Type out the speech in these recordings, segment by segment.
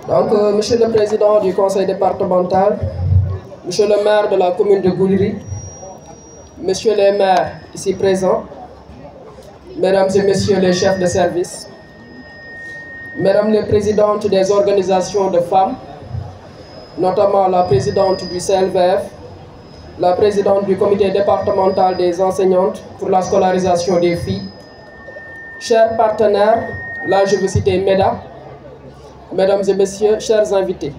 Donc, Monsieur le Président du Conseil départemental, Monsieur le maire de la commune de Goudiri, Messieurs les maires ici présents, Mesdames et Messieurs les chefs de service, Mesdames les présidentes des organisations de femmes, notamment la présidente du CLVF, la présidente du comité départemental des enseignantes pour la scolarisation des filles, chers partenaires, là je veux citer MEDA, Mesdames et Messieurs, chers invités.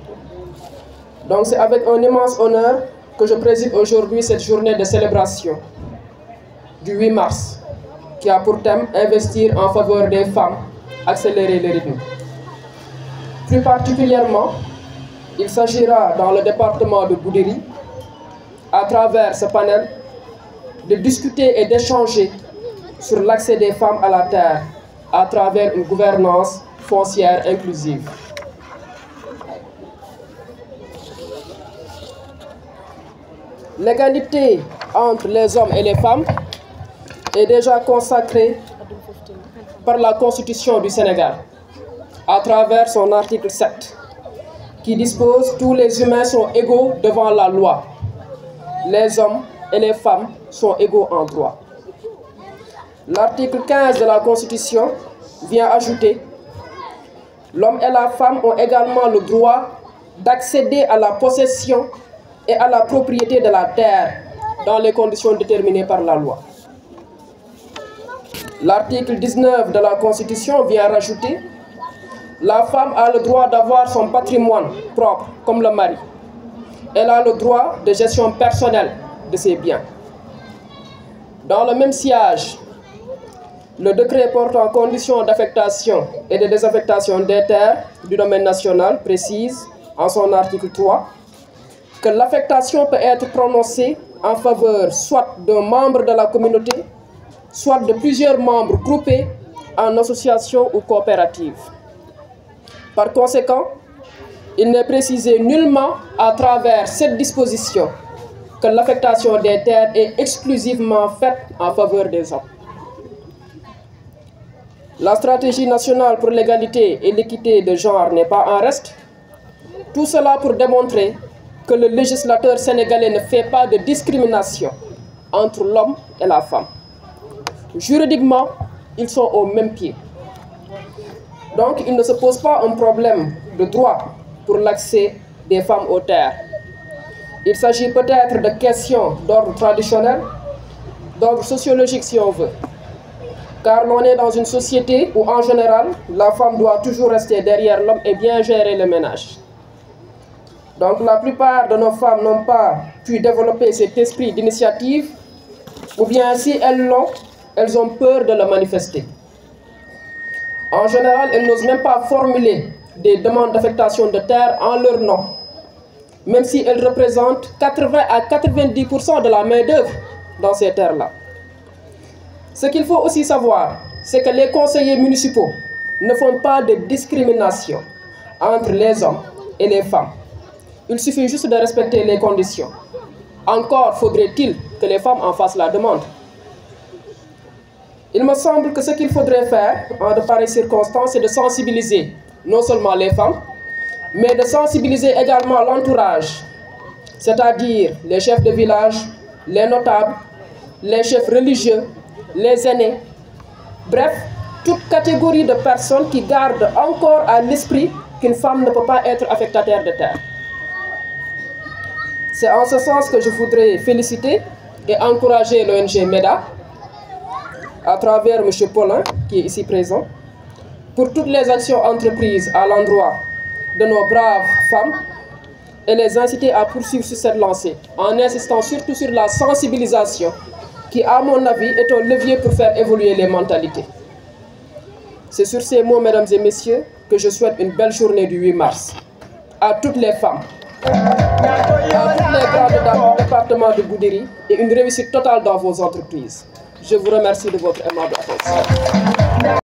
Donc c'est avec un immense honneur que je préside aujourd'hui cette journée de célébration du 8 mars, qui a pour thème investir en faveur des femmes, accélérer le rythme. Plus particulièrement, il s'agira dans le département de Goudiri, à travers ce panel, de discuter et d'échanger sur l'accès des femmes à la terre à travers une gouvernance foncière inclusive. L'égalité entre les hommes et les femmes est déjà consacrée par la Constitution du Sénégal, à travers son article 7, qui dispose que tous les humains sont égaux devant la loi. Les hommes et les femmes sont égaux en droit. L'article 15 de la Constitution vient ajouter « L'homme et la femme ont également le droit d'accéder à la possession et à la propriété de la terre dans les conditions déterminées par la loi. » L'article 19 de la Constitution vient rajouter « La femme a le droit d'avoir son patrimoine propre comme le mari. Elle a le droit de gestion personnelle de ses biens. » Dans le même sillage, le décret portant conditions d'affectation et de désaffectation des terres du domaine national précise, en son article 3, que l'affectation peut être prononcée en faveur soit d'un membre de la communauté, soit de plusieurs membres groupés en association ou coopérative. Par conséquent, il n'est précisé nullement à travers cette disposition que l'affectation des terres est exclusivement faite en faveur des hommes. La stratégie nationale pour l'égalité et l'équité de genre n'est pas en reste. Tout cela pour démontrer que le législateur sénégalais ne fait pas de discrimination entre l'homme et la femme. Juridiquement, ils sont au même pied. Donc, il ne se pose pas un problème de droit pour l'accès des femmes aux terres. Il s'agit peut-être de questions d'ordre traditionnel, d'ordre sociologique si on veut. Car l'on est dans une société où, en général, la femme doit toujours rester derrière l'homme et bien gérer le ménage. Donc la plupart de nos femmes n'ont pas pu développer cet esprit d'initiative, ou bien si elles l'ont, elles ont peur de le manifester. En général, elles n'osent même pas formuler des demandes d'affectation de terre en leur nom, même si elles représentent 80 à 90% de la main-d'œuvre dans ces terres-là. Ce qu'il faut aussi savoir, c'est que les conseillers municipaux ne font pas de discrimination entre les hommes et les femmes. Il suffit juste de respecter les conditions. Encore faudrait-il que les femmes en fassent la demande. Il me semble que ce qu'il faudrait faire en de pareilles circonstances, c'est de sensibiliser non seulement les femmes, mais de sensibiliser également l'entourage, c'est-à-dire les chefs de village, les notables, les chefs religieux, les aînés, bref, toute catégorie de personnes qui gardent encore à l'esprit qu'une femme ne peut pas être affectataire de terre. C'est en ce sens que je voudrais féliciter et encourager l'ONG MEDA, à travers M. Paulin, qui est ici présent, pour toutes les actions entreprises à l'endroit de nos braves femmes et les inciter à poursuivre sur cette lancée, en insistant surtout sur la sensibilisation, qui, à mon avis, est un levier pour faire évoluer les mentalités. C'est sur ces mots, mesdames et messieurs, que je souhaite une belle journée du 8 mars. À toutes les femmes, à toutes les grandes dames du département de Goudiri et une réussite totale dans vos entreprises. Je vous remercie de votre aimable attention.